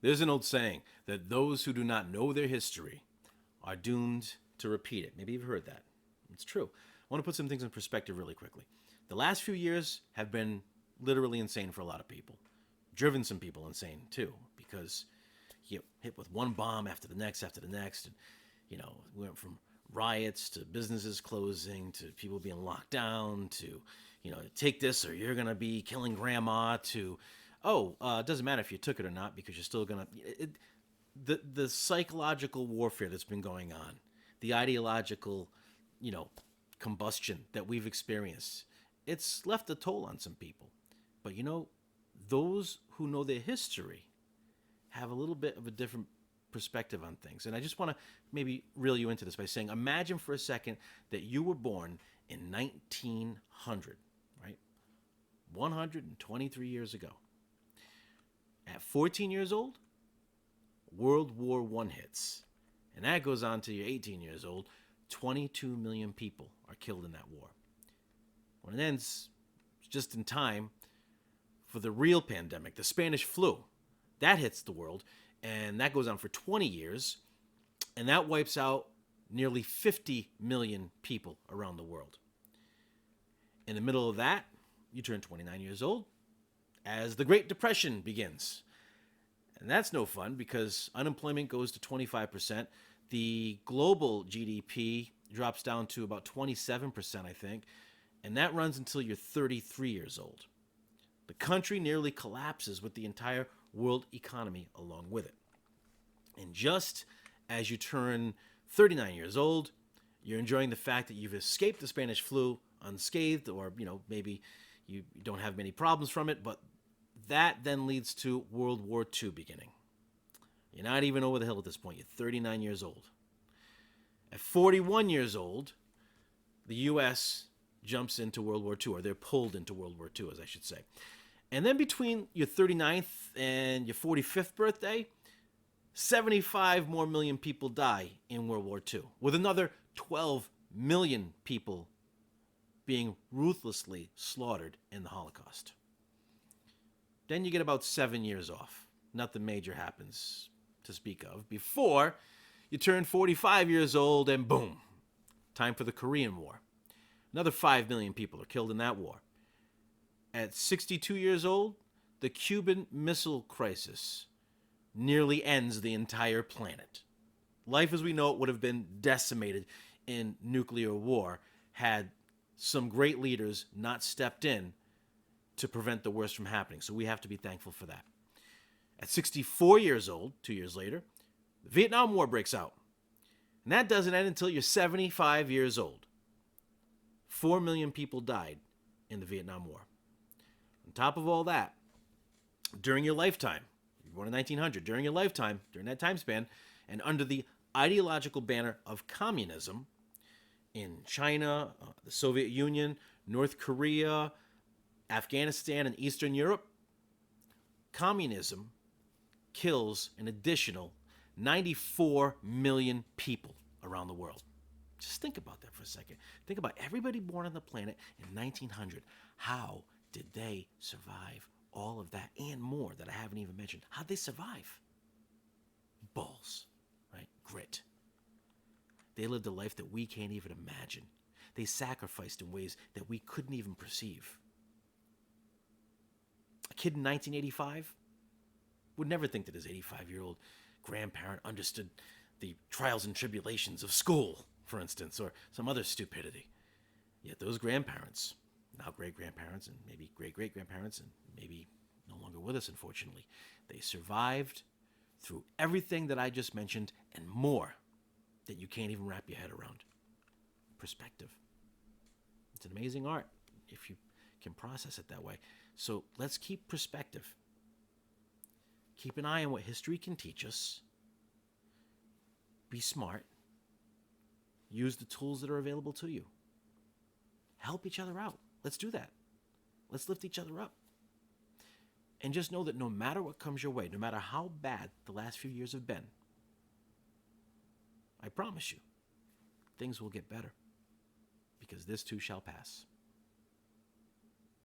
There's an old saying that those who do not know their history are doomed to repeat it. Maybe you've heard that. It's true. I want to put some things in perspective really quickly. The last few years have been literally insane for a lot of people. Driven some people insane too, because you get hit with one bomb after the next, and we went from riots to businesses closing to people being locked down to, take this or you're gonna be killing grandma to, it doesn't matter if you took it or not because you're still gonna. The psychological warfare that's been going on, the ideological, combustion that we've experienced, it's left a toll on some people. But those who know their history have a little bit of a different perspective on things. And I just want to maybe reel you into this by saying, imagine for a second that you were born in 1900, right? 123 years ago. At 14 years old, World War I hits. And that goes on to you're 18 years old. 22 million people are killed in that war. When it ends, just in time for the real pandemic, the Spanish flu. That hits the world, and that goes on for 20 years, and that wipes out nearly 50 million people around the world. In the middle of that, you turn 29 years old as the Great Depression begins. And that's no fun because unemployment goes to 25%. The global GDP drops down to about 27%, I think, and that runs until you're 33 years old. The country nearly collapses with the entire world economy along with it. And just as you turn 39 years old, you're enjoying the fact that you've escaped the Spanish flu unscathed, or maybe you don't have many problems from it, but that then leads to World War II beginning. You're not even over the hill at this point. You're 39 years old. At 41 years old, the U.S. jumps into World War II, or they're pulled into World War II, as I should say. And then between your 39th and your 45th birthday, 75 more million people die in World War II, with another 12 million people being ruthlessly slaughtered in the Holocaust. Then you get about 7 years off. Nothing major happens to speak of before you turn 45 years old and boom, time for the Korean War. Another 5 million people are killed in that war. At 62 years old, the Cuban Missile Crisis nearly ends the entire planet. Life as we know it would have been decimated in nuclear war had some great leaders not stepped in to prevent the worst from happening. So we have to be thankful for that. At 64 years old, 2 years later, the Vietnam War breaks out. And that doesn't end until you're 75 years old. 4 million people died in the Vietnam War. On top of all that, during your lifetime, you were born in 1900, during your lifetime, during that time span, and under the ideological banner of communism in China, the Soviet Union, North Korea, Afghanistan, and Eastern Europe, communism kills an additional 94 million people around the world. Just think about that for a second. Think about everybody born on the planet in 1900. How did they survive all of that and more that I haven't even mentioned? How'd they survive? Balls, right? Grit. They lived a life that we can't even imagine. They sacrificed in ways that we couldn't even perceive. A kid in 1985 would never think that his 85-year-old grandparent understood the trials and tribulations of school, for instance, or some other stupidity. Yet those grandparents, now great-grandparents and maybe great-great-grandparents and maybe no longer with us, unfortunately, they survived through everything that I just mentioned and more that you can't even wrap your head around. Perspective. It's an amazing art if you can process it that way. So let's keep perspective. Keep an eye on what history can teach us. Be smart. Use the tools that are available to you. Help each other out. Let's do that. Let's lift each other up. And just know that no matter what comes your way, no matter how bad the last few years have been, I promise you, things will get better. Because this too shall pass.